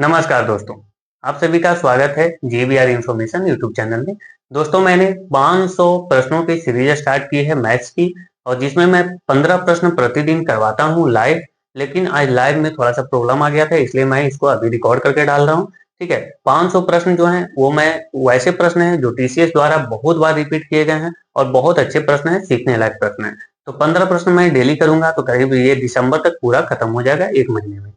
नमस्कार दोस्तों, आप सभी का स्वागत है जीबीआर इन्फॉर्मेशन यूट्यूब चैनल में। दोस्तों मैंने 500 प्रश्नों की सीरीज स्टार्ट की है मैथ्स की और जिसमें मैं 15 प्रश्न प्रतिदिन करवाता हूं लाइव। लेकिन आज लाइव में थोड़ा सा प्रॉब्लम आ गया था इसलिए मैं इसको अभी रिकॉर्ड करके डाल रहा हूं। ठीक है, 500 प्रश्न जो हैं वो मैं वैसे प्रश्न हैं जो टीसीएस द्वारा बहुत बार रिपीट किए गए हैं और बहुत अच्छे प्रश्न हैं, सीखने लायक प्रश्न हैं। तो 15 प्रश्न मैं डेली करूंगा तो करीब ये दिसंबर तक पूरा खत्म हो जाएगा, 1 महीने में।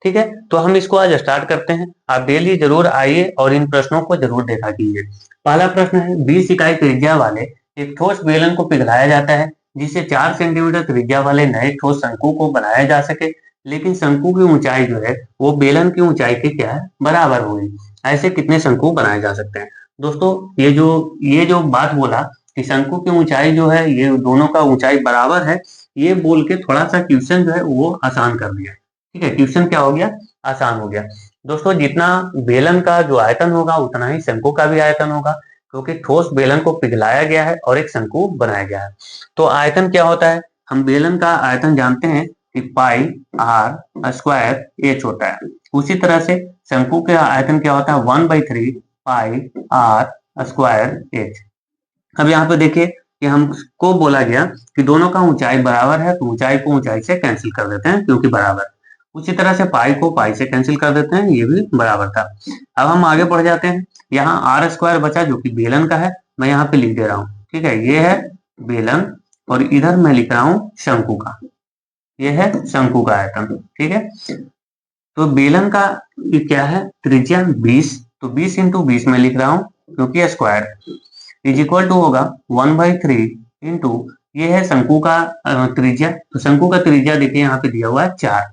ठीक है, तो हम इसको आज स्टार्ट करते हैं। आप डेली जरूर आइए और इन प्रश्नों को जरूर देखा कीजिए। पहला प्रश्न है, 20 इकाई त्रिज्या वाले एक ठोस बेलन को पिघलाया जाता है जिससे 4 सेंटीमीटर त्रिज्या वाले नए ठोस शंकु को बनाया जा सके, लेकिन शंकु की ऊंचाई जो है वो बेलन की ऊंचाई के क्या है, बराबर होगी। ऐसे कितने शंकु बनाए जा सकते हैं? दोस्तों ये जो बात बोला कि शंकु की ऊंचाई जो है ये दोनों का ऊंचाई बराबर है, ये बोल के थोड़ा सा क्वेश्चन जो है वो आसान कर दिया। ठीक है, क्वेश्चन क्या हो गया, आसान हो गया। दोस्तों जितना बेलन का जो आयतन होगा उतना ही शंकु का भी आयतन होगा, क्योंकि ठोस बेलन को पिघलाया गया है और एक शंकु बनाया गया है। तो आयतन क्या होता है, हम बेलन का आयतन जानते हैं कि पाई आर स्क्वायर एच होता है। उसी तरह से शंकु का आयतन क्या होता है, 1/3 पाई आर स्क्वायर एच। अब यहाँ पे देखिए कि हमको बोला गया कि दोनों का ऊंचाई बराबर है, तो ऊंचाई को ऊंचाई से कैंसिल कर देते हैं क्योंकि बराबर। उसी तरह से पाई को पाई से कैंसिल कर देते हैं, ये भी बराबर था। अब हम आगे बढ़ जाते हैं। यहाँ आर स्क्वायर बचा जो कि बेलन का है, मैं यहाँ पे लिख दे रहा हूँ। ठीक है, ये है बेलन और इधर मैं लिख रहा हूँ शंकु का, ये है शंकु का आयतन। ठीक है, तो बेलन का ये क्या है, त्रिज्या 20, तो 20 इंटू 20 में लिख रहा हूँ क्योंकि स्क्वायर इज इक्वल टू होगा 1/3 इंटू ये है शंकु का त्रिज्या। तो शंकु का त्रिज्या देखिए यहाँ पे दिया हुआ है 4,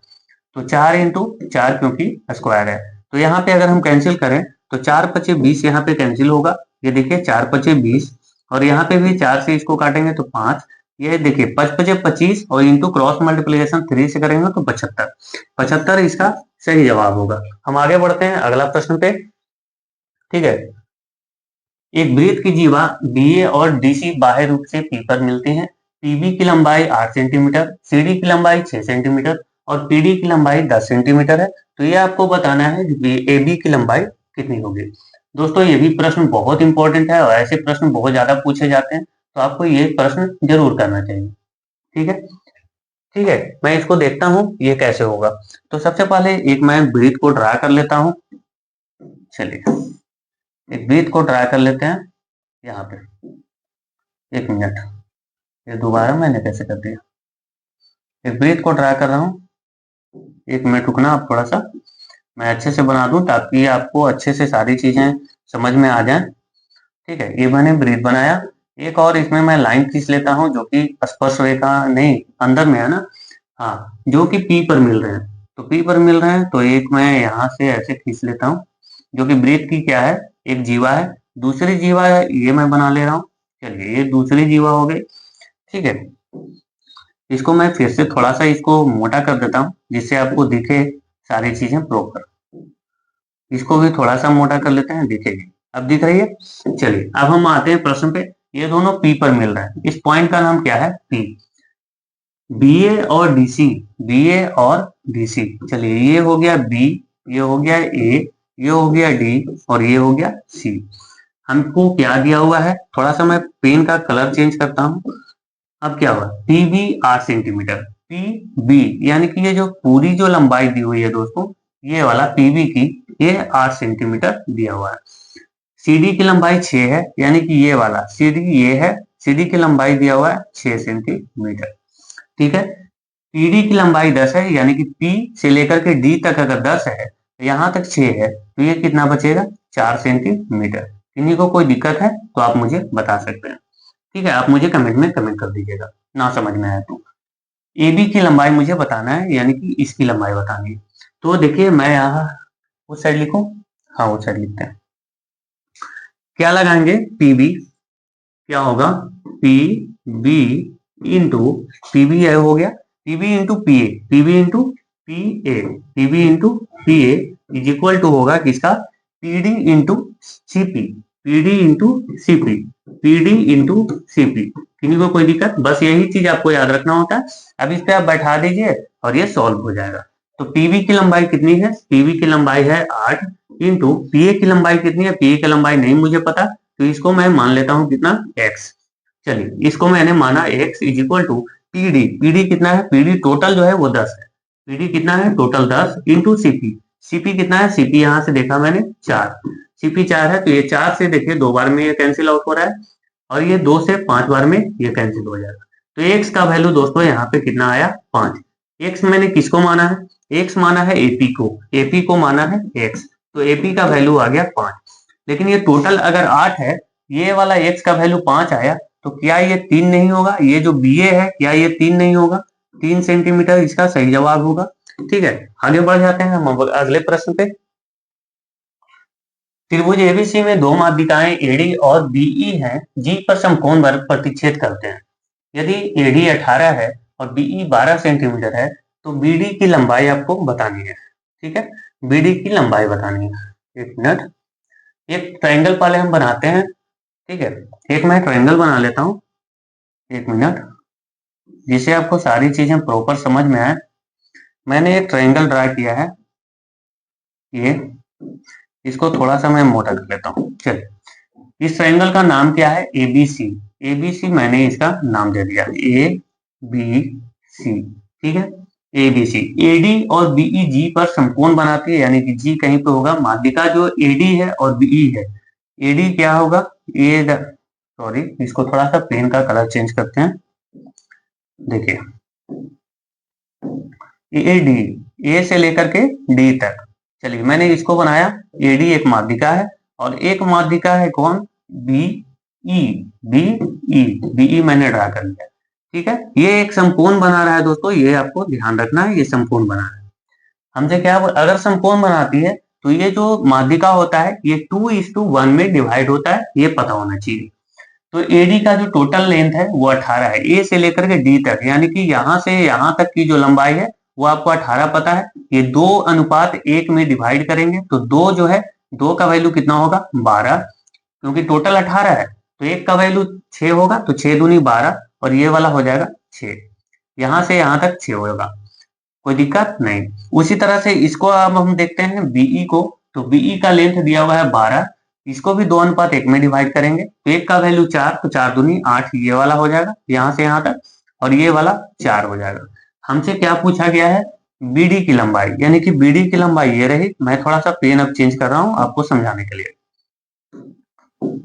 तो 4 इंटू 4 क्योंकि स्क्वायर है। तो यहाँ पे अगर हम कैंसिल करें तो 4 पचे 20 यहाँ पे कैंसिल होगा। ये देखिए 4 पचे 20 और यहाँ पे भी 4 से इसको काटेंगे तो 5। ये देखिए 5 पचे 25 और इंटू क्रॉस मल्टीप्लीकेशन 3 से करेंगे तो 75। 75 इसका सही जवाब होगा। हम आगे बढ़ते हैं अगला प्रश्न पे। ठीक है, एक वृत्त की जीवा बीए और डीसी बाह्य रूप से पी पर मिलते हैं। पीबी की लंबाई 8 सेंटीमीटर, सीडी की लंबाई 6 सेंटीमीटर और पीडी की लंबाई 10 सेंटीमीटर है। तो ये आपको बताना है कि एबी की लंबाई कितनी होगी। दोस्तों ये भी प्रश्न बहुत इंपॉर्टेंट है और ऐसे प्रश्न बहुत ज्यादा पूछे जाते हैं, तो आपको ये प्रश्न जरूर करना चाहिए। ठीक है, ठीक है, मैं इसको देखता हूँ ये कैसे होगा। तो सबसे पहले एक मैं वृत्त को ड्रा कर लेता हूँ। चलिए एक वृत्त को ड्रा कर लेते हैं यहाँ पे। एक मिनट, ये दोबारा मैंने कैसे कर दिया। एक वृत्त को ड्रा कर रहा हूँ, एक मिनट रुकना आप थोड़ा सा, मैं अच्छे से बना दूं ताकि आपको अच्छे से सारी चीजें समझ में आ जाएं। ठीक है, ये मैंने वृत्त बनाया। एक और इसमें मैं लाइन खींच लेता हूँ जो कि स्पर्श रेखा नहीं अंदर में है ना, हाँ, जो कि पी पर मिल रहे हैं। तो पी पर मिल रहे हैं तो एक मैं यहाँ से ऐसे खींच लेता हूँ जो कि वृत्त की क्या है, एक जीवा है। दूसरी जीवा है ये मैं बना ले रहा हूँ। चलिए ये दूसरी जीवा हो गई। ठीक है, इसको मैं फिर से थोड़ा सा इसको मोटा कर देता हूँ जिससे आपको दिखे सारी चीजें प्रॉपर। इसको भी थोड़ा सा मोटा कर लेते हैं, दिखेगी, अब दिख रही है। चलिए अब हम आते हैं प्रश्न पे। ये दोनों पी पर मिल रहा है, इस पॉइंट का नाम क्या है, पी। बीए और डीसी, बीए और डीसी, चलिए ये हो गया बी, ये हो गया ए, ये हो गया डी और ये हो गया सी। हमको क्या दिया हुआ है, थोड़ा सा मैं पेन का कलर चेंज करता हूँ। अब क्या हुआ, P B 8 centimetre, P B यानी कि ये जो पूरी जो लंबाई दी हुई है दोस्तों, ये वाला पीबी की ये 8 सेंटीमीटर दिया हुआ है। सीडी की लंबाई 6 है यानी कि ये वाला सीडी ये है, सीडी की लंबाई दिया हुआ है 6 सेंटीमीटर। ठीक है, पीडी की लंबाई 10 है यानी कि पी से लेकर के डी तक अगर 10 है तो यहाँ तक 6 है, तो ये कितना बचेगा, 4 सेंटीमीटर। इन्हीं को कोई दिक्कत है तो आप मुझे बता सकते हैं। ठीक है, आप मुझे कमेंट में कमेंट कर दीजिएगा ना समझ में आया तो। ए बी की लंबाई मुझे बताना है यानी कि इसकी लंबाई बतानी है। तो देखिए मैं यहाँ उस साइड लिखूं, हाँ उस साइड लिखते हैं। क्या लगाएंगे, पी बी क्या होगा, P B into P B हो गया, P B into P A, P B into P A, P B into P A is equal to होगा किसका, P D into C P, P D into C P, P D into C P. किसी को कोई दिक्कत, बस यही चीज आपको याद रखना होता है। अब इस पे आप बैठा दीजिए और ये सॉल्व हो जाएगा। तो पीबी की लंबाई कितनी है, पीबी की लंबाई है 8 इंटू पीए की लंबाई कितनी है, पीए की लंबाई नहीं मुझे पता, तो इसको मैं मान लेता हूं कितना, x। चलिए इसको मैंने माना x is equal to PD, PD कितना है, पीडी टोटल जो है वो 10 है, पीडी कितना है टोटल 10 इंटू सीपी, सीपी कितना है, सीपी यहां से देखा मैंने 4, सीपी 4 है, तो ये 4 से देखिए 2 बार में ये कैंसिल आउट हो रहा है, और ये 2 से 5 बार में ये कैंसिल हो जाएगा। तो x का वैल्यू दोस्तों यहाँ पे कितना आया, 5। x मैंने किसको माना है, x माना है एपी को, एपी को माना है x, तो एपी का वैल्यू आ गया 5। लेकिन ये टोटल अगर 8 है, ये वाला x का वैल्यू 5 आया, तो क्या ये 3 नहीं होगा, ये जो BA है क्या ये 3 नहीं होगा, 3 सेंटीमीटर इसका सही जवाब होगा। ठीक है, आगे बढ़ जाते हैं हम अगले प्रश्न पे। त्रिभुज एबीसी में दो माध्यिकाएं एडी और बीई हैं, जी पर समकोण वर्ग प्रतिच्छेद करते हैं। यदि एडी 18 है और बीई 12 सेंटीमीटर है, तो बीडी की लंबाई आपको बतानी है। ठीक है, बीडी की लंबाई बतानी है। एक मिनट, एक ट्रायंगल पहले हम बनाते हैं। ठीक है, एक मैं ट्रायंगल बना लेता हूं, एक मिनट, जिससे आपको सारी चीजें प्रॉपर समझ में आए। मैंने एक ट्रायंगल ड्रा किया है, ये इसको थोड़ा सा मैं मोटा कर लेता हूँ। चलिए, इस ट्रायंगल का नाम क्या है, एबीसी, एबीसी मैंने इसका नाम दे दिया ए बी सी। ठीक है, एबीसी, एडी और बीई जी पर समकोण बनाती है, यानी कि जी कहीं पे होगा, माध्यिका जो एडी है और बीई है, एडी क्या होगा, ए सॉरी इसको थोड़ा सा पेन का कलर चेंज करते हैं। देखिए ए डी, ए से लेकर के डी तक, चलिए मैंने इसको बनाया, एडी एक माध्यिका है और एक माध्यिका है कौन, B E, B E, BE मैंने ड्रा कर लिया। ठीक है, ये एक समकोण बना रहा है दोस्तों, ये आपको ध्यान रखना है, ये समकोण बना रहा है। हमसे क्या, अगर समकोण बनाती है तो ये जो माध्यिका होता है ये 2:1 में डिवाइड होता है, ये पता होना चाहिए। तो एडी का जो टोटल लेंथ है वो 18 है, ए से लेकर के डी तक, यानी कि यहां से यहां तक की जो लंबाई है वो आपको 18 पता है। ये 2:1 में डिवाइड करेंगे तो 2 जो है, 2 का वैल्यू कितना होगा, 12, क्योंकि टोटल 18 है, तो 1 का वैल्यू 6 होगा, तो 6 दूनी 12, और ये वाला हो जाएगा 6, यहां से यहां तक 6 होगा, कोई दिक्कत नहीं। उसी तरह से इसको अब हम देखते हैं बीई को, तो बीई का लेंथ दिया हुआ है 12, इसको भी 2:1 में डिवाइड करेंगे, तो 1 का वैल्यू 4, तो 4 दूनी 8, ये वाला हो जाएगा यहां से यहां तक, और ये वाला 4 हो जाएगा। हमसे क्या पूछा गया है, बीडी की लंबाई, यानी कि बीडी की लंबाई ये रही। मैं थोड़ा सा पेन अब चेंज कर रहा हूं आपको समझाने के लिए।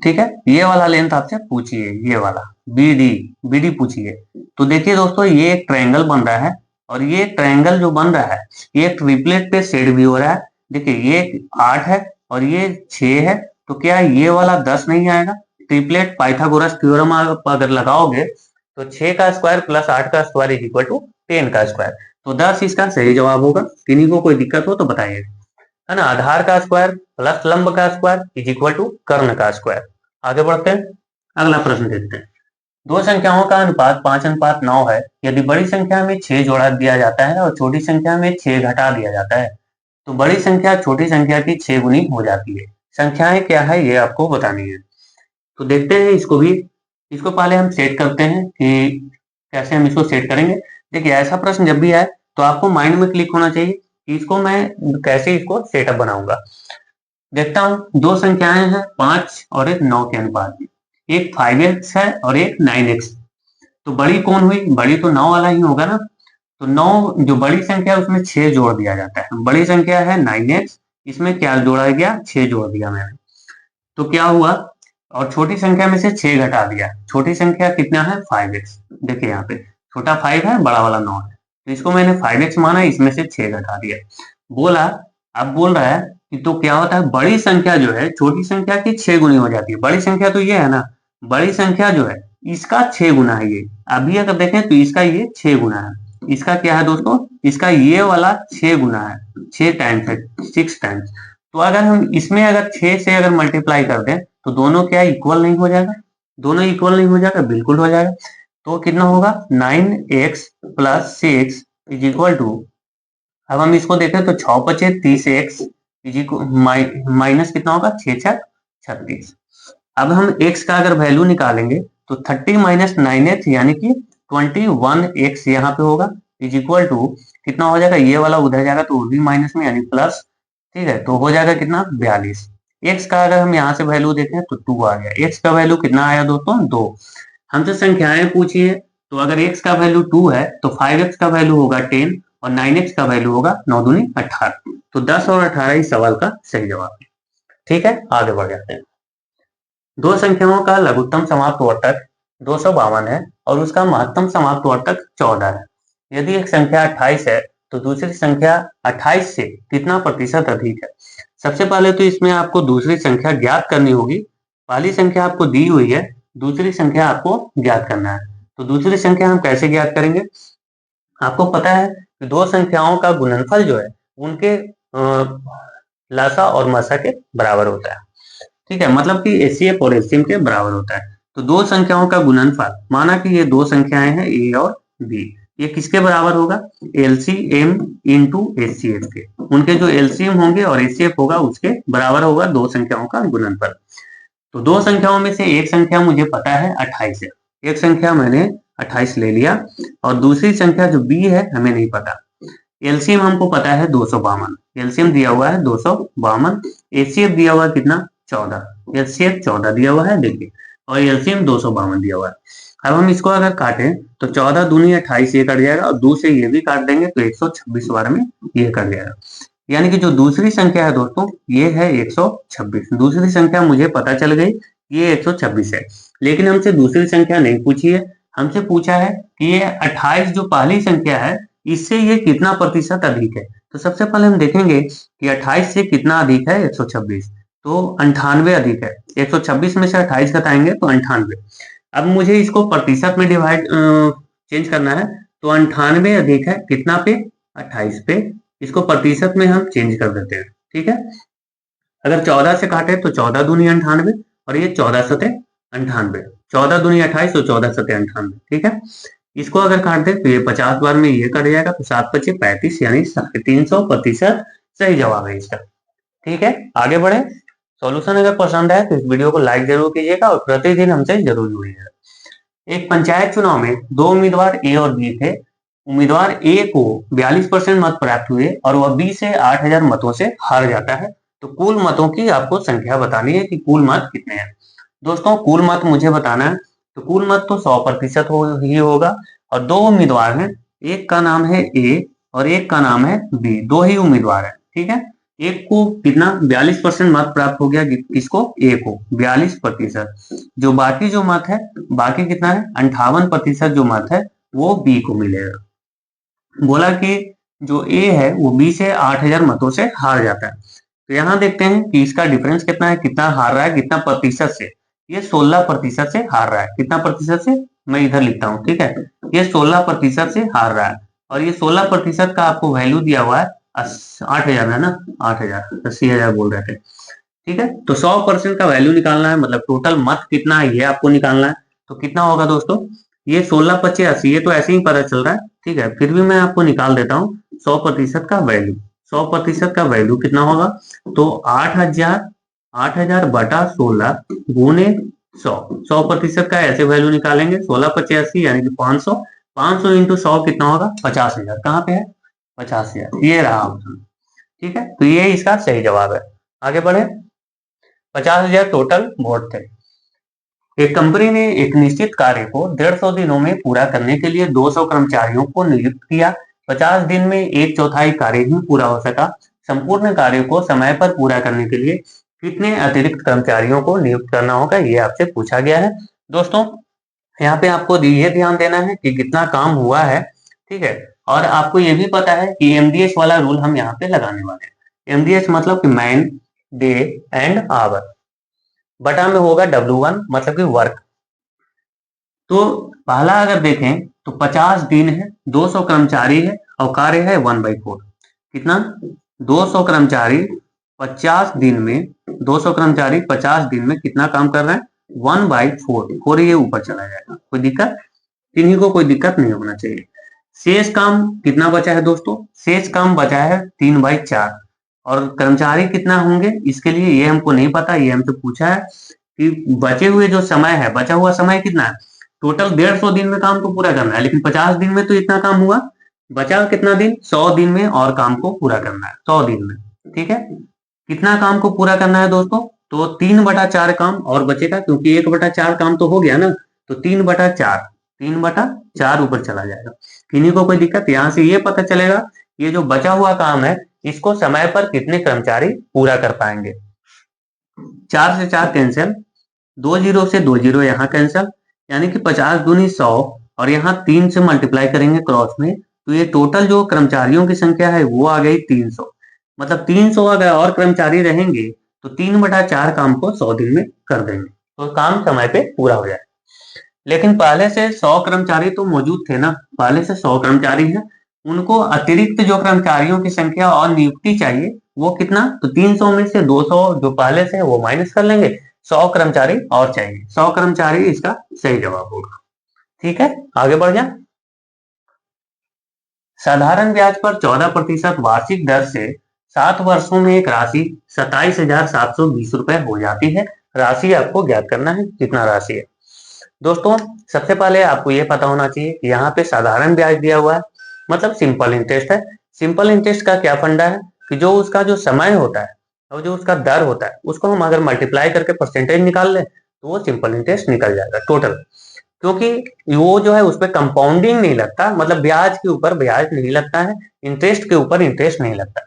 ठीक है, ये वाला लेंथ आपसे पूछिए, ये वाला बीडी, बीडी पूछिए। तो देखिए दोस्तों, ये एक ट्रायंगल बन रहा है, और ये ट्रायंगल जो बन रहा है ये ट्रिपलेट पे शेड भी हो रहा है। देखिए ये 8 है और ये 6 है, तो क्या ये वाला 10 नहीं आएगा, ट्रिपलेट पाइथागोरस थ्योरम आप अगर लगाओगे तो 6 का स्क्वायर प्लस 8 का स्क्वायर इज इक्वल टू 10 का स्क्वायर, तो 10 इसका सही जवाब होगा। किन्हीं को कोई दिक्कत हो तो बताइए, है ना। आधार का स्क्वायर प्लस लंब का स्क्वायर इज इक्वल टू कर्ण का स्क्वायर। आगे बढ़ते हैं, अगला प्रश्न देखते हैं। दो संख्याओं का अनुपात 5:9 है, यदि बड़ी संख्या में 6 जोड़ा दिया जाता है और छोटी संख्या में 6 घटा दिया जाता है, तो बड़ी संख्या छोटी संख्या की 6 गुनी हो जाती है। संख्याएं क्या है ये आपको बतानी है। तो देखते हैं इसको भी, इसको पहले हम सेट करते हैं कि कैसे हम इसको सेट करेंगे। देखिए ऐसा प्रश्न जब भी आए तो आपको माइंड में क्लिक होना चाहिए कि इसको मैं कैसे इसको सेटअप बनाऊंगा। देखता हूं, दो संख्याएं हैं 5 और एक 9 के अनुपात में, एक 5x है और एक 9x। तो बड़ी कौन हुई, बड़ी तो 9 वाला ही होगा ना। तो 9 जो बड़ी संख्या है उसमें 6 जोड़ दिया जाता है, बड़ी संख्या है 9x, इसमें क्या जोड़ा गया, 6 जोड़ दिया मैंने, तो क्या हुआ, और छोटी संख्या में से 6 घटा दिया, छोटी संख्या कितना है 5x। देखिए यहाँ पे छोटा 5 है, बड़ा वाला 9 है, तो इसको मैंने 5x माना, इसमें से 6 घटा दिया। बोला, अब बोल रहा है कि तो क्या होता है, बड़ी संख्या जो है छोटी संख्या की 6 गुनी हो जाती है। बड़ी संख्या तो ये है ना, बड़ी संख्या जो है इसका 6 गुना है ये। अभी अगर देखें तो इसका ये 6 गुना है, इसका क्या है दोस्तों, इसका ये वाला 6 गुना है, 6 टाइम्स है, 6 टाइम्स। तो अगर हम इसमें अगर 6 से अगर मल्टीप्लाई कर दें तो दोनों क्या इक्वल नहीं हो जाएगा, दोनों इक्वल नहीं हो जाएगा, बिल्कुल हो जाएगा। तो कितना होगा, 9x plus 6 is equal to, अब हम इसको देखें तो 6 बचे 30x इज इक्वल माइनस कितना होगा, 6 6 36। अब हम x का अगर वैल्यू निकालेंगे तो 30 माइनस 9x यानी कि 21x यहाँ पे होगा, इज इक्वल टू कितना हो जाएगा, ये वाला उधर जाएगा तो भी माइनस में यानी प्लस, ठीक है, तो हो जाएगा कितना 42। एक्स का अगर हम यहाँ से वैल्यू देखें तो 2 आ गया। एक्स का वैल्यू कितना आया दोस्तों 2। हमसे संख्याएं पूछी है, तो अगर एक्स का वैल्यू 2 है तो 5x का वैल्यू होगा 10 और 9x का वैल्यू होगा 9 दूनी 18। तो 10 और 18 इस सवाल का सही जवाब है। ठीक है, आगे बढ़ जाते हैं। दो संख्याओं का लघुत्तम समाप्त वर्तक 252 है और उसका महत्तम समाप्त वर्तक 14 है। यदि एक संख्या 28 है तो दूसरी संख्या 28 से कितना प्रतिशत अधिक है। सबसे पहले तो इसमें आपको दूसरी संख्या ज्ञात करनी होगी। पहली संख्या आपको दी हुई है, दूसरी संख्या आपको ज्ञात करना है। तो दूसरी संख्या हम कैसे ज्ञात करेंगे, आपको पता है कि दो संख्याओं का गुणनफल जो है उनके लासा और मसा के बराबर होता है। ठीक है, मतलब कि एचसीएफ और एचसीएम के बराबर होता है। तो दो संख्याओं का गुणनफल, माना कि ये दो संख्याएं हैं ए और बी, ये किसके बराबर होगा, एलसीएम इंटू एचसीएफ के। उनके जो एलसीएम होंगे और एचसीएफ होगा उसके बराबर होगा दो संख्याओं का गुणनफल। तो दो संख्याओं में से एक संख्या मुझे पता है 28 है, एक संख्या मैंने 28 ले लिया, और दूसरी संख्या जो बी है हमें नहीं पता। एलसीएम हमको पता है 252, एलसीएम दिया हुआ है 252, एचसीएफ दिया हुआ है कितना 14, एचसीएफ 14 दिया हुआ है देखिए, और एलसीएम 252 दिया हुआ है। अब हम इसको अगर काटें तो 14 दूनी 28 ये कट जाएगा, और 2 से ये भी काट देंगे तो 126 बार में ये कट जाएगा। यानी कि जो दूसरी संख्या है दोस्तों ये है 126। दूसरी संख्या मुझे पता चल गई ये 126 है, लेकिन हमसे दूसरी संख्या नहीं पूछी है। हमसे पूछा है कि ये 28 जो पहली संख्या है इससे ये कितना प्रतिशत अधिक है। तो सबसे पहले हम देखेंगे कि 28 से कितना अधिक है 126, तो 98 अधिक है। 126 में से 28 घटाएंगे तो 98। अब मुझे इसको प्रतिशत में डिवाइड चेंज करना है, तो 98 अधिक है कितना पे 28 पे, इसको प्रतिशत में हम चेंज कर देते हैं। ठीक है, अगर 14 से काटे तो 14 दूनी 98 और ये 14 सते 98, 14 दूनी 28 तो 14 सते 98। ठीक है, इसको अगर काट दे तो ये 50 बार में ये कट जाएगा, तो 7 पचे 35 यानी 350% सही जवाब है इसका। ठीक है, आगे बढ़े। सॉल्यूशन अगर पसंद आए तो इस वीडियो को लाइक जरूर कीजिएगा और प्रतिदिन हमसे जरूर जुड़िएगा। एक पंचायत चुनाव में दो उम्मीदवार ए और बी थे। उम्मीदवार ए को 42% मत प्राप्त हुए और वह बी से 8000 मतों से हार जाता है। तो कुल मतों की आपको संख्या बतानी है कि कुल मत कितने हैं। दोस्तों कुल मत मुझे बताना है, तो कुल मत तो 100% ही होगा, और दो उम्मीदवार हैं, एक का नाम है ए और एक का नाम है बी, दो ही उम्मीदवार है। ठीक है, एक को कितना 42% मत प्राप्त हो गया, किसको ए को 42%। जो बाकी जो मत है, बाकी कितना है 58% जो मत है वो बी को मिलेगा। बोला कि जो ए है वो बी से 8000 मतों से हार जाता है। तो यहाँ देखते हैं कि इसका डिफरेंस कितना है, कितना हार रहा है, कितना प्रतिशत से। ये 16% से हार रहा है। कितना प्रतिशत से, मैं इधर लिखता हूँ। ठीक है, ये 16% से हार रहा है, और ये 16% का आपको वैल्यू दिया हुआ है 8000 है ना, 8000 80,000 बोल रहे थे। ठीक है, तो 100% का वैल्यू निकालना है, मतलब टोटल मत कितना है ये आपको निकालना है। तो कितना होगा दोस्तों, ये 16 पचे 80, ये तो ऐसे ही पता चल रहा है। ठीक है, फिर भी मैं आपको निकाल देता हूँ 100% का वैल्यू। 100% का वैल्यू कितना होगा, तो 8000 बटा 16 गुने 100। 100% का ऐसे वैल्यू निकालेंगे, 16 पचे 80 यानी कि 500। 500 इंटू 100 कितना होगा 50,000। कहाँ पे है 50,000, ये रहा ऑप्शन। ठीक है, तो ये इसका सही जवाब है। आगे बढ़े। 50,000 टोटल वोट थे। एक कंपनी ने एक निश्चित कार्य को 150 दिनों में पूरा करने के लिए 200 कर्मचारियों को नियुक्त किया। 50 दिन में एक चौथाई कार्य ही पूरा हो सका। संपूर्ण कार्य को समय पर पूरा करने के लिए कितने अतिरिक्त कर्मचारियों को नियुक्त करना होगा, ये आपसे पूछा गया है। दोस्तों यहाँ पे आपको ये ध्यान देना है कि कितना काम हुआ है। ठीक है, और आपको ये भी पता है कि एमडीएस वाला रूल हम यहाँ पे लगाने वाले हैं। एमडीएस मतलब कि मैन, डे एंड आवर, बटा में होगा W1 मतलब कि वर्क। तो पहला अगर देखें तो 50 दिन है, 200 कर्मचारी है और कार्य है 1/4। कितना 200 कर्मचारी 50 दिन में, 200 कर्मचारी 50 दिन में कितना काम कर रहे हैं 1/4। 4 ये ऊपर चला जाएगा, कोई दिक्कत, इन्हीं को कोई दिक्कत नहीं होना चाहिए। शेष काम कितना बचा है दोस्तों, शेष काम बचा है 3/4। और कर्मचारी कितना होंगे इसके लिए ये हमको नहीं पता, ये हमसे पूछा है कि बचे हुए जो समय है, बचा हुआ समय कितना है। टोटल 150 दिन में काम को पूरा करना है, लेकिन 50 दिन में तो इतना काम हुआ, बचा कितना दिन, 100 दिन में और काम को पूरा करना है, 100 दिन में। ठीक है, कितना काम को पूरा करना है दोस्तों, तो 3/4 काम और बचेगा, क्योंकि 1/4 काम तो हो गया ना, तो 3/4, 3/4 ऊपर चला जाएगा। किन्हीं को कोई दिक्कत, यहां से ये पता चलेगा ये जो बचा हुआ काम है इसको समय पर कितने कर्मचारी पूरा कर पाएंगे। 4 से 4 कैंसिल, 2 जीरो से 2 जीरो यहाँ कैंसिल, यानी कि 50 दूनी 100, और यहाँ 3 से मल्टीप्लाई करेंगे क्रॉस में, तो ये टोटल जो कर्मचारियों की संख्या है वो आ गई 300। मतलब 300 अगर और कर्मचारी रहेंगे तो 3/4 काम को 100 दिन में कर देंगे, तो काम समय पे पूरा हो जाए। लेकिन पहले से 100 कर्मचारी तो मौजूद थे ना, पहले से 100 कर्मचारी हैं, उनको अतिरिक्त जो कर्मचारियों की संख्या और नियुक्ति चाहिए वो कितना, तो 300 में से 200 जो पहले से है वो माइनस कर लेंगे, 100 कर्मचारी और चाहिए, 100 कर्मचारी इसका सही जवाब होगा। ठीक है, आगे बढ़ जाए। साधारण ब्याज पर 14% वार्षिक दर से 7 वर्षों में एक राशि 27,720 रुपए हो जाती है। राशि आपको ज्ञात करना है, कितना राशि है। दोस्तों सबसे पहले आपको ये पता होना चाहिए कि यहाँ पे साधारण ब्याज दिया हुआ है, मतलब सिंपल इंटरेस्ट है। सिंपल इंटरेस्ट का क्या फंडा है कि जो उसका जो समय होता है और जो उसका दर होता है उसको हम अगर मल्टीप्लाई करके परसेंटेज निकाल लें तो वो सिंपल इंटरेस्ट निकल जाएगा टोटल, क्योंकि वो जो है उस पर कंपाउंडिंग नहीं लगता, मतलब ब्याज के ऊपर ब्याज नहीं लगता है, इंटरेस्ट के ऊपर इंटरेस्ट नहीं लगता।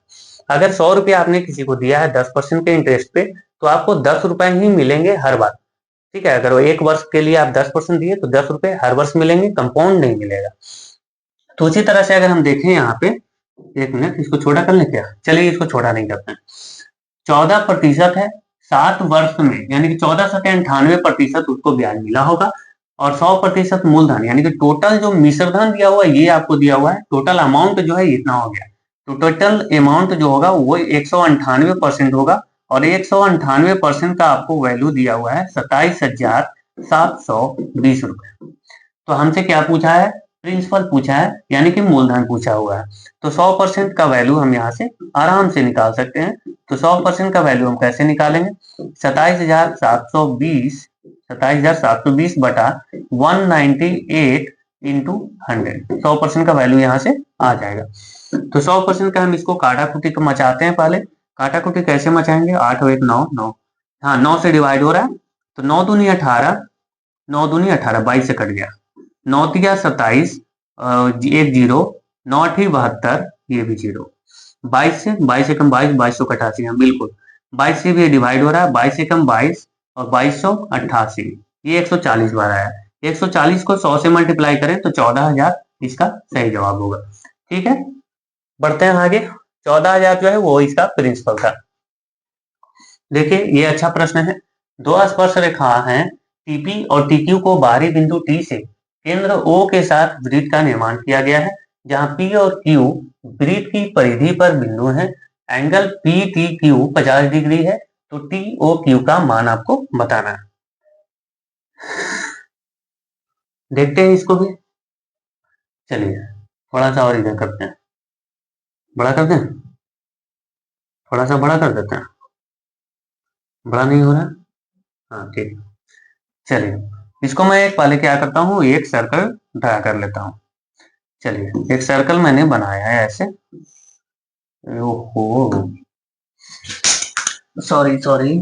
अगर 100 रुपया आपने किसी को दिया है 10% के इंटरेस्ट पे, तो आपको 10 रुपए ही मिलेंगे हर बार। ठीक है, अगर वो 1 वर्ष के लिए आप 10% दिए तो 10 रुपए हर वर्ष मिलेंगे, कंपाउंड नहीं मिलेगा। तो उसी तरह से अगर हम देखें यहाँ पे, एक मिनट इसको छोटा कर लें क्या, चलिए इसको छोटा नहीं करते हैं। 14% है 7 वर्ष में, यानी कि 1498% उसको ब्याज मिला होगा, और 100% मूलधन, यानी कि टोटल जो मिश्रधन दिया हुआ है ये आपको दिया हुआ है, टोटल अमाउंट जो है इतना हो गया, तो टोटल अमाउंट जो होगा वो 198% होगा, और 198% का आपको वैल्यू दिया हुआ है 27,720 रुपए। तो हमसे क्या पूछा है, प्रिंसिपल पूछा है, यानी कि मूलधन पूछा हुआ है। तो 100% का वैल्यू हम यहाँ से आराम से निकाल सकते हैं। तो 100% का वैल्यू हम कैसे निकालेंगे, 27,720 बटा 198 इंटू 100, 100% का वैल्यू यहाँ से आ जाएगा। तो 100% का हम इसको काटा कुटी तो मचाते हैं, पहले काटा कुटी कैसे मचाएंगे, 8 और 1 9, 9, हाँ 9 से डिवाइड हो रहा है, तो 9 दूनी 18, 9 दूनी 18, 22 से कट गया, 9 तिया 27, 1 जीरो, 9 अठी 72, ये भी जीरो, 22 से 22 से कम 22, 2288, हाँ बिल्कुल 22 से भी डिवाइड हो रहा है, 22 से कम 22 और 2288, ये 140 बार आया। 140 को 100 से मल्टीप्लाई करें तो 14,000 इसका सही जवाब होगा। ठीक है, बढ़ते हैं आगे। 14,000 जो है वो इसका प्रिंसिपल था। देखिए ये अच्छा प्रश्न है। दो स्पर्श रेखा हैं टीपी और टीक्यू को बाहरी बिंदु टी से केंद्र ओ के साथ वृत्त का निर्माण किया गया है, जहां पी और क्यू वृत्त की परिधि पर बिंदु हैं। Angle P T Q 50 degree है, तो टी ओ क्यू का मान आपको बताना है। देखते हैं इसको भी, चलिए थोड़ा सा और इधर करते हैं, बड़ा करते हैं, थोड़ा सा बड़ा कर देते हैं, बड़ा नहीं हो रहा, हाँ ठीक, चलिए इसको मैं एक पहले क्या करता हूँ, एक सर्कल ड्रा कर लेता हूँ। चलिए एक सर्कल मैंने बनाया है ऐसे, ओहो सॉरी सॉरी,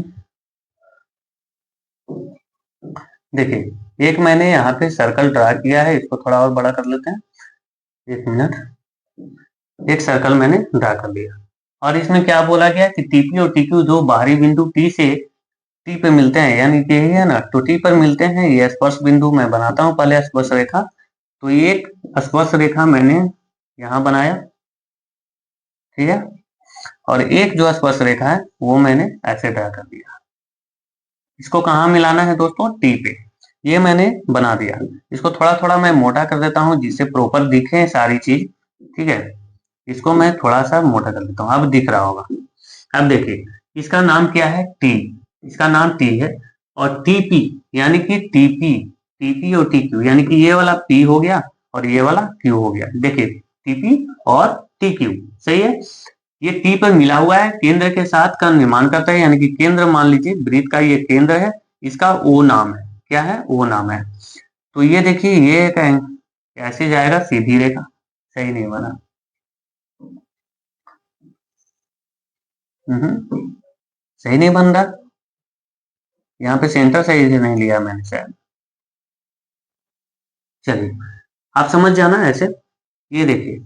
देखिए एक मैंने यहाँ पे सर्कल ड्रा किया है, इसको थोड़ा और बड़ा कर लेते हैं, एक मिनट, एक सर्कल मैंने ड्रा कर लिया, और इसमें क्या बोला गया कि टीपी और टीक्यू जो बाहरी बिंदु टी से टी पे मिलते हैं, यानी कि यही है ना, तो टी पर मिलते हैं, ये स्पर्श बिंदु मैं बनाता हूँ पहले स्पर्श रेखा। तो एक स्पर्श रेखा मैंने यहाँ बनाया, ठीक है, और एक जो स्पर्श रेखा है वो मैंने ऐसे ड्रा कर दिया। इसको कहाँ मिलाना है दोस्तों, टी पे, ये मैंने बना दिया। इसको थोड़ा थोड़ा मैं मोटा कर देता हूँ जिससे प्रॉपर दिखे सारी चीज, ठीक है, इसको मैं थोड़ा सा मोटा कर देता हूँ, अब दिख रहा होगा। अब देखिए इसका नाम क्या है, टी, इसका नाम टी है, और टीपी यानी कि टीपी, टीपी और टीक्यू, यानी कि ये वाला पी हो गया और ये वाला क्यू हो गया। देखिए टीपी और टीक्यू, सही है, ये टी पर मिला हुआ है, केंद्र के साथ का निर्माण करता है, यानी कि केंद्र मान लीजिए वृत्त का ये केंद्र है, इसका ओ नाम है, क्या है, ओ नाम है। तो ये देखिए ये ऐसे जाएगा सीधी रेखा, सही नहीं बना। सही नहीं बन रहा। यहाँ पे सेंटर सही से नहीं लिया मैंने शायद। चलिए, आप समझ जाना ऐसे। ये देखिए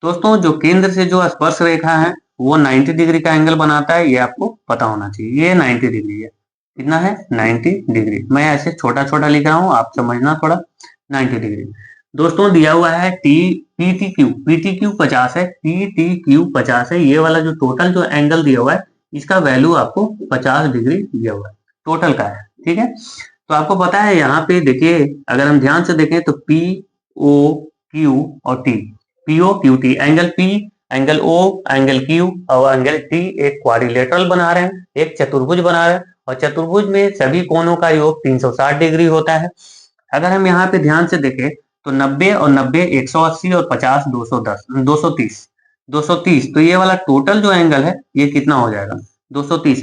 दोस्तों, जो केंद्र से जो स्पर्श रेखा है वो 90 डिग्री का एंगल बनाता है, ये आपको पता होना चाहिए। ये 90 डिग्री है। कितना है? 90 डिग्री। मैं ऐसे छोटा छोटा लिख रहा हूँ, आप समझना थोड़ा। 90 डिग्री। दोस्तों दिया हुआ है पी टी क्यू 50 है। पी टी क्यू 50 है। ये वाला जो टोटल जो एंगल दिया हुआ है, इसका वैल्यू आपको 50 डिग्री दिया हुआ है, टोटल का है। ठीक है, तो आपको पता है यहाँ पे देखिए, अगर हम ध्यान से देखें तो पी ओ क्यू और T, PO Q T, angle P, angle O, angle Q और एंगल टी एक क्वाड्रिलेटरल बना रहे हैं, एक चतुर्भुज बना रहे हैं। और चतुर्भुज में सभी कोणों का योग 360 डिग्री होता है। अगर हम यहाँ पे ध्यान से देखें तो 90 और 90 180 और 50 210 230 230, तो ये वाला टोटल जो एंगल है ये कितना हो जाएगा? 230।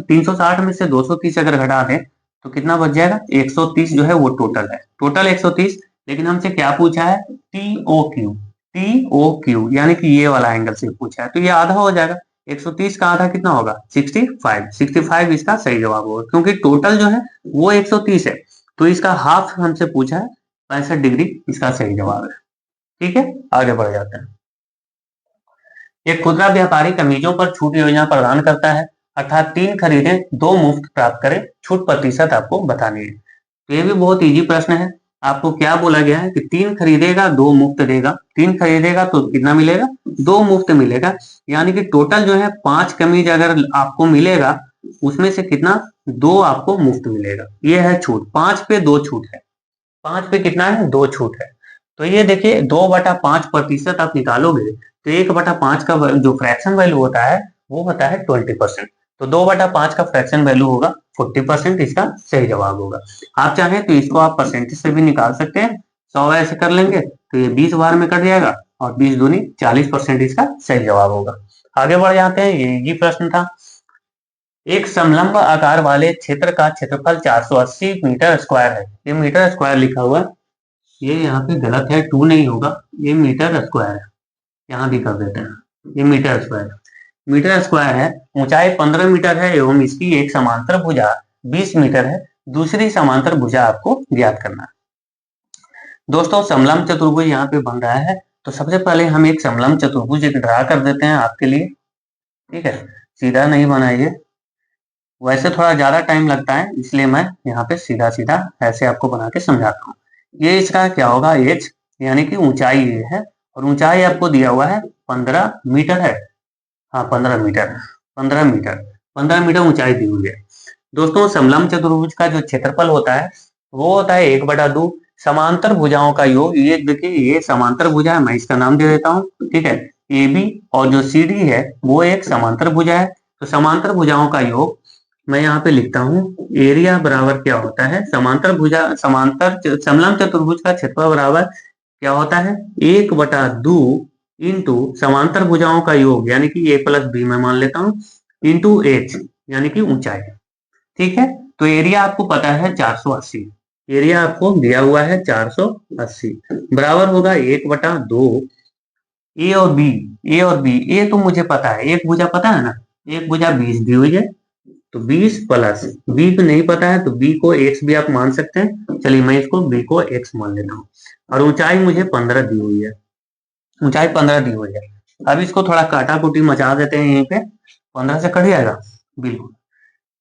360 में से 230 अगर घटा दें तो कितना बच जाएगा? 130 जो है वो टोटल है, टोटल 130। लेकिन हमसे क्या पूछा है? टी ओ क्यू यानी कि ये वाला एंगल से पूछा है, तो ये आधा हो जाएगा। 130 का आधा कितना होगा? 65 इसका सही जवाब होगा, क्योंकि टोटल जो है वो 130 है, तो इसका हाफ हमसे पूछा है। 65 डिग्री इसका सही जवाब है। ठीक है, आगे बढ़ जाते हैं। एक खुदरा व्यापारी कमीजों पर छूट योजना प्रदान करता है, अर्थात 3 खरीदें 2 मुफ्त प्राप्त करें, छूट प्रतिशत आपको बतानी है। तो ये भी बहुत इजी प्रश्न है। आपको क्या बोला गया है कि 3 खरीदेगा 2 मुफ्त देगा। 3 खरीदेगा तो कितना मिलेगा? 2 मुफ्त मिलेगा। यानी कि टोटल जो है 5 कमीज अगर आपको मिलेगा, उसमें से कितना? 2 आपको मुफ्त मिलेगा। ये है छूट, 5 पे 2 छूट है। 5 पे कितना है? 2 छूट है। तो ये देखिए 2/5% आप निकालोगे तो 1/5 का जो फ्रैक्शन वैल्यू होता है वो होता है 20%। तो 2/5 का फ्रैक्शन वैल्यू होगा 40%, इसका सही जवाब होगा। आप चाहें तो इसको आप परसेंटेज से भी निकाल सकते हैं। 100 ऐसे कर लेंगे तो ये 20 बार में कट जाएगा और 20 दूनी 40% इसका सही जवाब होगा। आगे बढ़ जाते हैं। ये प्रश्न था। एक समलंब आकार वाले क्षेत्र का क्षेत्रफल 480 मीटर स्क्वायर है। ये मीटर स्क्वायर लिखा हुआ है, ये यहाँ पे गलत है, 2 नहीं होगा, ये मीटर स्क्वायर है। यहाँ भी कर देते हैं, ये मीटर स्क्वायर है। ऊंचाई 15 मीटर है एवं इसकी एक समांतर भुजा 20 मीटर है। दूसरी समांतर भुजा आपको ज्ञात करना है। दोस्तों समलंब चतुर्भुज यहाँ पे बन रहा है, तो सबसे पहले हम एक समलंब चतुर्भुज एक ड्रा कर देते हैं आपके लिए। ठीक है, सीधा नहीं बनाइए, वैसे थोड़ा ज्यादा टाइम लगता है, इसलिए मैं यहाँ पे सीधा सीधा ऐसे आपको बना के समझाता हूँ। ये इसका क्या होगा? एच, यानी कि ऊंचाई ये है, और ऊंचाई आपको दिया हुआ है 15 मीटर है। हाँ 15 मीटर, 15 मीटर ऊंचाई दी हुई है। दोस्तों समलंब चतुर्भुज का जो क्षेत्रफल होता है वो होता है 1/2 समांतर भुजाओं का योग। ये देखिए ये समांतर भुजा है, मैं इसका नाम दे देता हूँ। ठीक है, ए बी और जो सी डी है वो एक समांतर भुजा है। तो समांतर भुजाओं का योग मैं यहाँ पे लिखता हूँ। एरिया बराबर क्या होता है? समांतर समलंब चतुर्भुज का क्षेत्रफल बराबर क्या होता है? 1/2 इंटू समांतर भुजाओं का योग, यानी कि ए प्लस बी मैं मान लेता हूँ, इंटू एच यानी कि ऊंचाई। ठीक है, तो एरिया आपको पता है 480, एरिया आपको दिया हुआ है 480, बराबर होगा 1/2 ए तो मुझे पता है, एक भुजा पता है ना, एक भुजा 20 दी हुई है, तो 20 प्लस बी को नहीं पता है तो बी को एक्स भी आप मान सकते हैं। चलिए मैं इसको बी को एक्स मान लेता हूँ। और ऊंचाई मुझे 15 दी हुई है, ऊंचाई 15 दी हुई है। अब इसको थोड़ा काटा कुटी मचा देते हैं यहीं पे। 15 से कट जाएगा बिल्कुल।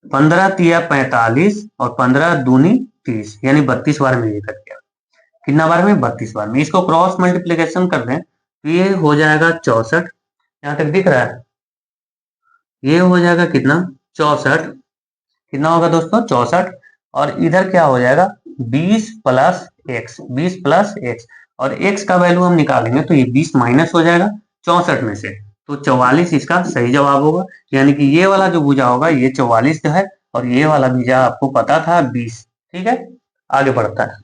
15 तिया 45 और 15 दूनी 30, यानी 32 बार में ये कट गया। कितना बार में? 32 बार में। इसको क्रॉस मल्टीप्लीकेशन कर दें तो ये हो जाएगा 64। यहाँ तक दिख रहा है? ये हो जाएगा कितना? 64। कितना होगा दोस्तों? 64। और इधर क्या हो जाएगा? 20 प्लस एक्स, 20 प्लस एक्स, और एक्स का वैल्यू हम निकालेंगे तो ये 20 माइनस हो जाएगा 64 में से, तो 44 इसका सही जवाब होगा। यानी कि ये वाला जो भुजा होगा ये 44 जो है, और ये वाला भुजा आपको पता था 20। ठीक है, आगे बढ़ता है,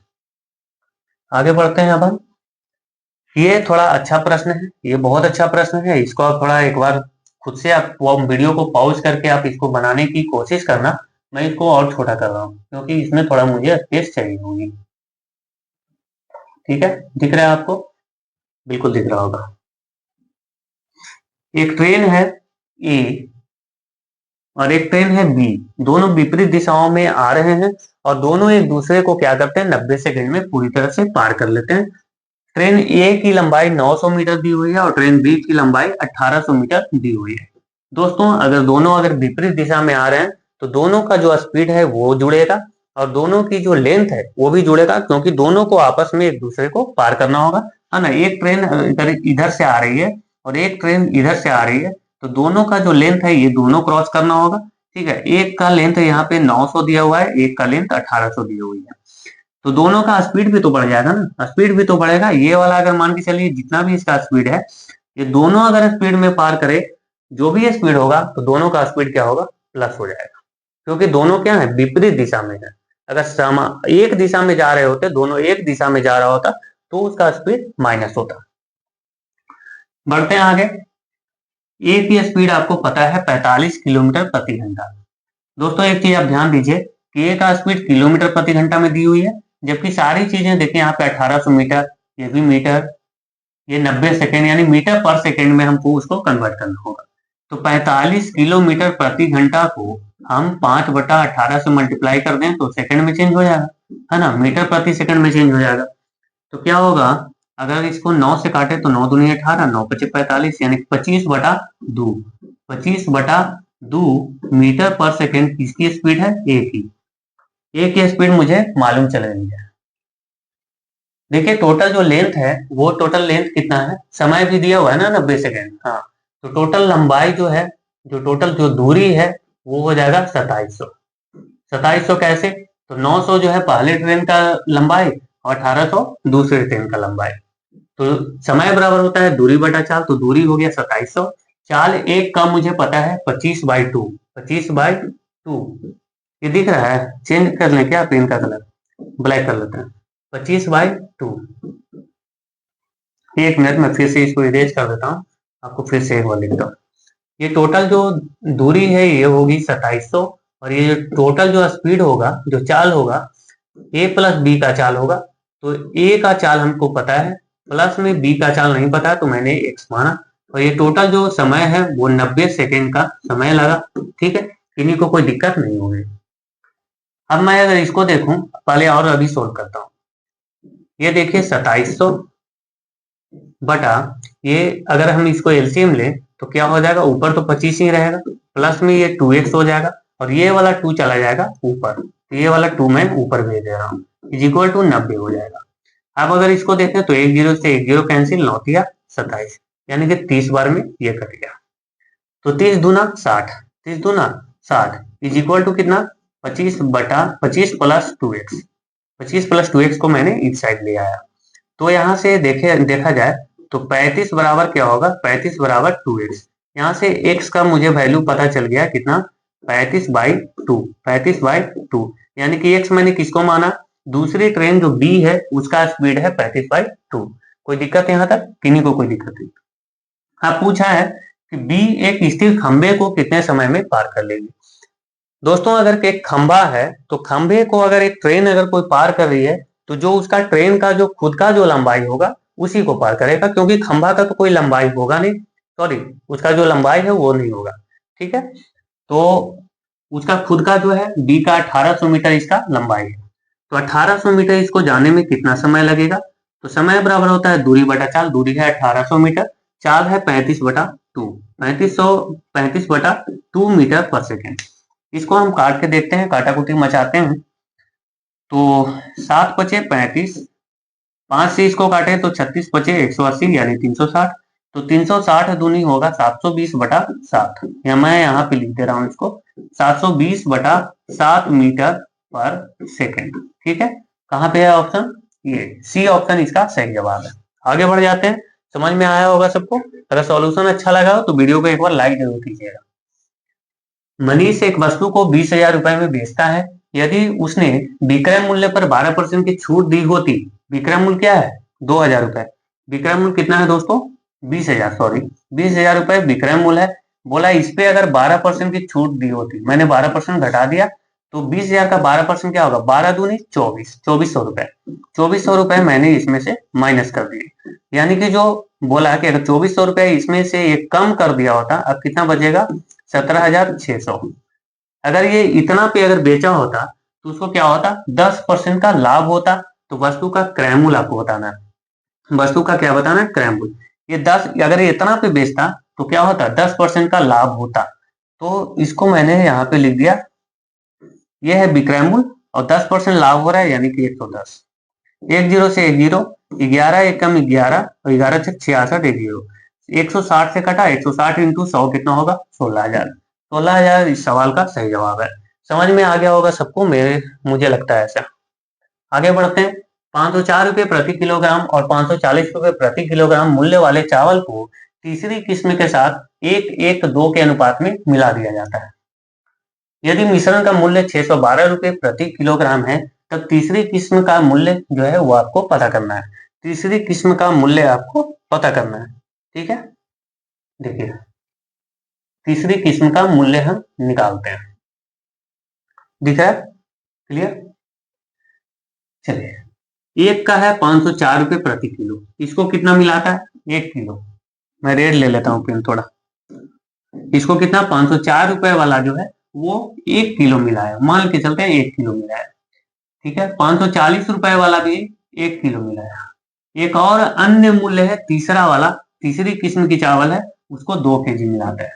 आगे बढ़ते हैं। अब हम ये थोड़ा अच्छा प्रश्न है, ये बहुत अच्छा प्रश्न है। इसको आप थोड़ा एक बार खुद से आप वीडियो को पॉज करके आप इसको बनाने की कोशिश करना। मैं इसको और छोटा कर रहा हूँ क्योंकि इसमें थोड़ा मुझे स्पेस चाहिए होगी। ठीक है, दिख रहा है आपको? बिल्कुल दिख रहा होगा। एक ट्रेन है ए और एक ट्रेन है बी, दोनों विपरीत दिशाओं में आ रहे हैं और दोनों एक दूसरे को क्या करते हैं, 90 सेकंड में पूरी तरह से पार कर लेते हैं। ट्रेन ए की लंबाई 900 मीटर दी हुई है और ट्रेन बी की लंबाई 1800 मीटर दी हुई है। दोस्तों अगर दोनों विपरीत दिशा में आ रहे हैं तो दोनों का जो स्पीड है वो जुड़ेगा और दोनों की जो लेंथ है वो भी जुड़ेगा, क्योंकि दोनों को आपस में एक दूसरे को पार करना होगा, है ना। एक ट्रेन इधर इधर से आ रही है और एक ट्रेन इधर से आ रही है, तो दोनों का जो लेंथ है ये दोनों क्रॉस करना होगा। ठीक है, एक का लेंथ यहाँ पे 900 दिया हुआ है, एक का लेंथ 1800 दी हुई है, तो दोनों का स्पीड भी तो बढ़ जाएगा ना, स्पीड भी तो बढ़ेगा। ये वाला अगर मान के चलिए जितना भी इसका स्पीड है, ये दोनों अगर स्पीड में पार करे, जो भी ये स्पीड होगा तो दोनों का स्पीड क्या होगा, प्लस हो जाएगा, क्योंकि दोनों क्या है, विपरीत दिशा में है। अगर एक दिशा में जा रहे होते, दोनों एक दिशा में जा रहा होता तो उसका स्पीड माइनस होता। बढ़ते हैं आगे। ए की स्पीड आपको पता है 45 किलोमीटर प्रति घंटा। दोस्तों एक चीज आप ध्यान दीजिए कि ए का स्पीड किलोमीटर प्रति घंटा में दी हुई है, जबकि सारी चीजें देखिए यहाँ पे 1800 मीटर, ये भी मीटर, ये 90 सेकेंड, यानी मीटर पर सेकेंड में हमको उसको कन्वर्ट करना होगा। तो 45 किलोमीटर प्रति घंटा को हम 5/18 से मल्टीप्लाई कर दें तो सेकंड में चेंज हो जाएगा, है ना, मीटर प्रति सेकंड में चेंज हो जाएगा। तो क्या होगा, अगर इसको 9 से काटे तो 9 दूनी 18, 9 पचे 45, यानी 25/2, 25/2 मीटर पर सेकंड किसकी स्पीड है, ए की स्पीड मुझे मालूम चल गई है। देखिए टोटल जो लेंथ है वो टोटल लेंथ कितना है, समय भी दिया हुआ है ना 90 सेकेंड, हाँ, तो टोटल लंबाई जो है, जो टोटल जो दूरी है वो हो जाएगा 2700। 2700 कैसे, तो 900 जो है पहले ट्रेन का लंबाई और 1800 दूसरे ट्रेन का लंबाई, तो समय बराबर होता है दूरी बटा चाल, तो दूरी हो गया 2700। चाल एक का मुझे पता है 25/2, 25/2, ये दिख रहा है, चेंज कर लें क्या पेन का कलर, ब्लैक कर लेते हैं, 25/2। एक मिनट में फिर से इसको इरेज कर देता हूँ, आपको फिर से एक बार लिखता हूँ। ये टोटल जो दूरी है ये होगी 2700 और ये जो टोटल जो स्पीड होगा, जो चाल होगा, ए प्लस बी का चाल होगा। तो ए का चाल हमको पता है, प्लस में बी का चाल नहीं पता है तो मैंने एक्स माना, और ये टोटल जो समय है वो 90 सेकेंड का समय लगा। ठीक है, इन्हीं को कोई दिक्कत नहीं होगी। अब मैं अगर इसको देखूं, पहले और अभी सोल्व करता हूँ। ये देखिए 2700 बटा, ये अगर हम इसको एलसीएम लें तो क्या हो जाएगा, ऊपर तो 25 ही रहेगा, प्लस में ये 2x हो जाएगा और ये वाला 2 चला जाएगा ऊपर, तो ये वाला 2 मैं ऊपर भेज दे रहा हूँ, इज इक्वल टू 90 हो जाएगा। अब अगर इसको देखें तो 10 से 10 कैंसिल, 9 दिया 27, यानी कि 30 बार में ये कट गया, तो 30 दूना 60, 30 दूना 60 इज इक्वल टू कितना, 25 प्लस 2x, 25 प्लस 2x को मैंने इस साइड ले आया, तो यहाँ से देखा जाए तो 35 बराबर क्या होगा, 35 बराबर 2x, यहाँ से x का मुझे वैल्यू पता चल गया कितना, 35/2, 35/2, यानी कि x मैंने किसको माना, दूसरी ट्रेन जो b है उसका स्पीड है 35/2। कोई दिक्कत यहाँ तक, किन्हीं को कोई दिक्कत नहीं। अब पूछा है कि b एक स्थिर खंबे को कितने समय में पार कर लेगी। दोस्तों अगर एक खंबा है तो खंबे को अगर एक ट्रेन अगर कोई पार कर रही है तो जो उसका ट्रेन का जो खुद का जो लंबाई होगा उसी को पार करेगा, क्योंकि खंबा का तो कोई लंबाई होगा नहीं, सॉरी उसका जो लंबाई है वो नहीं होगा। ठीक है, तो उसका खुद का जो है बी का 1800 मीटर इसका लंबाई है, तो 1800 मीटर इसको जाने में कितना समय लगेगा, तो समय बराबर होता है दूरी बटा चाल, दूरी है 1800 मीटर, चाल है 35/2, 35/2 मीटर पर सेकेंड। इसको हम काट के देखते हैं, काटाकुटी मचाते हैं, तो 7 पचे 35, 5 से इसको काटे तो 36 पचे 180 यानी 360, तो 360 दूनी होगा 720/7, या मैं यहाँ पे लिख दे रहा हूँ इसको 720/7 मीटर पर सेकेंड। ठीक है, कहाँ पे है ऑप्शन, ये सी ऑप्शन इसका सही जवाब है। आगे बढ़ जाते हैं, समझ में आया होगा सबको। अगर सॉल्यूशन अच्छा लगा हो तो वीडियो को एक बार लाइक जरूर कीजिएगा। मनीष एक वस्तु को 20,000 रुपए में बेचता है, यदि उसने विक्रय मूल्य पर 12% की छूट दी होती, विक्रय मूल्य क्या है 2,000 रुपए, विक्रय मूल्य कितना है दोस्तों 20,000, सॉरी 20,000 रुपए विक्रय मूल्य है, बोला इस पे अगर 12% की छूट दी होती, मैंने 12% घटा दिया तो 20,000 का 12% क्या होगा, 12 दूनी 24, 2400 रुपए। 2400 रुपए मैंने इसमें से माइनस कर दिए, यानी कि जो बोला कि अगर 2400 रुपए इसमें से ये कम कर दिया होता, अब कितना बचेगा, 17,600। अगर ये इतना पे अगर बेचा होता तो उसको क्या होता, 10% का लाभ होता। तो वस्तु का क्रय मूल्य आपको बताना है, वस्तु का क्या बताना है, क्रय मूल्य। ये 10, अगर ये इतना पे बेचता तो क्या होता, 10% का लाभ होता। तो इसको मैंने यहाँ पे लिख दिया, ये है विक्रय मूल्य और 10% लाभ हो रहा है, यानी कि 110। एक जीरो से एक जीरो, 11 एक कम 11 और 11 से 66, एक जीरो, 160 से कटा, 160 इंटू 100 कितना होगा, 16,000। 16,000 इस सवाल का सही जवाब है। समझ में आ गया होगा सबको, मुझे लगता है ऐसा। आगे बढ़ते हैं। 504 रुपए प्रति किलोग्राम और 540 रुपए प्रति किलोग्राम मूल्य वाले चावल को तीसरी किस्म के साथ 1:2 के अनुपात में मिला दिया जाता है। यदि मिश्रण का मूल्य 612 रुपए प्रति किलोग्राम है, तब तीसरी किस्म का मूल्य जो है वो आपको पता करना है। तीसरी किस्म का मूल्य आपको पता करना है, ठीक है। देखिए, तीसरी किस्म का मूल्य हम निकालते हैं, दिख रहा है, क्लियर। चलिए, एक का है 504 रुपए प्रति किलो, इसको कितना मिलाता है, 1 किलो। मैं रेट ले लेता हूँ पेन थोड़ा। इसको कितना, 504 रुपए वाला जो है वो 1 किलो मिला है, मान के चलते हैं 1 किलो मिला है, ठीक है। 540 रुपए वाला भी 1 किलो मिला है। एक और अन्य मूल्य है तीसरा वाला, तीसरी किस्म की चावल है, उसको 2 केजी मिलाता है।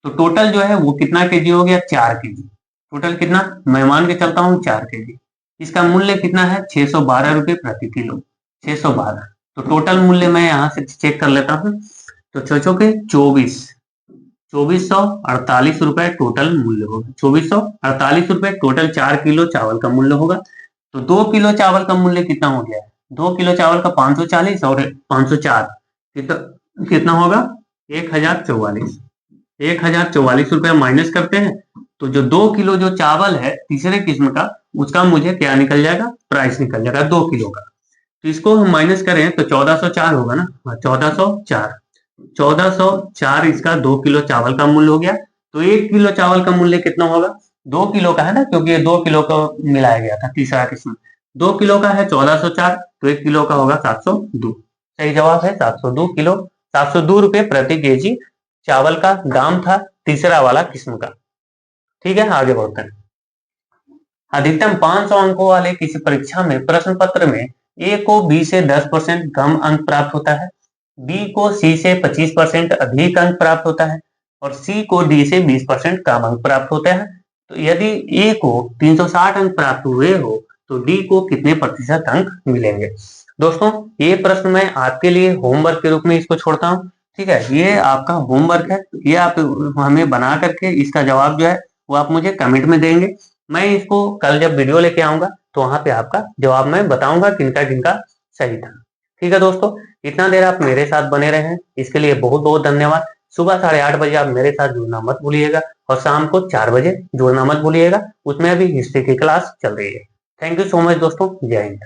तो टोटल जो है वो कितना केजी हो गया, 4 केजी। टोटल कितना, मैं मान के चलता हूँ 4 केजी। इसका मूल्य कितना है, 612 रुपए प्रति किलो, 612। तो टोटल मूल्य मैं यहाँ से चेक कर लेता हूँ। तो छोचो के 2448 रुपए टोटल मूल्य होगा, 2448 रुपए टोटल 4 किलो चावल का मूल्य होगा। तो 2 किलो चावल का मूल्य कितना हो गया, 2 किलो चावल का 540 और 504 कितना होगा, 1044। 1044 रुपए माइनस करते हैं, तो जो 2 किलो जो चावल है तीसरे किस्म का, उसका मुझे क्या निकल जाएगा, प्राइस निकल जाएगा 2 किलो का। तो इसको हम माइनस करें तो 1404 होगा ना, 1404। 1404 इसका 2 किलो चावल का मूल्य हो गया। तो 1 किलो चावल का मूल्य कितना होगा, 2 किलो का है ना, क्योंकि ये 2 किलो का मिलाया गया था तीसरा किस्म। 2 किलो का है 1404, तो 1 किलो का होगा 702। सही जवाब है 702 किलो, 702 रुपए प्रति केजी चावल का दाम था तीसरा वाला किस्म का। ठीक है, आगे बढ़ते हैं। अधिकतम 500 अंकों वाले किसी परीक्षा में प्रश्न पत्र में ए को बी से 10% कम अंक प्राप्त होता है, बी को सी से 25% अधिक अंक प्राप्त होता है और सी को डी से 20% कम अंक प्राप्त होता है। तो यदि ए को 360 अंक प्राप्त हुए हो तो डी को कितने प्रतिशत अंक मिलेंगे। दोस्तों, ये प्रश्न मैं आपके लिए होमवर्क के रूप में इसको छोड़ता हूँ, ठीक है। ये आपका होमवर्क है, ये आप हमें बना करके इसका जवाब जो है वो आप मुझे कमेंट में देंगे। मैं इसको कल जब वीडियो लेके आऊंगा तो वहां पे आपका जवाब मैं बताऊंगा किनका किनका सही था। ठीक है दोस्तों, इतना देर आप मेरे साथ बने रहे हैं इसके लिए बहुत बहुत धन्यवाद। सुबह 8:30 बजे आप मेरे साथ जुड़ना मत भूलिएगा और शाम को 4 बजे जुड़ना मत भूलिएगा, उसमें अभी हिस्ट्री की क्लास चल रही है। थैंक यू सो मच दोस्तों, जय हिंद।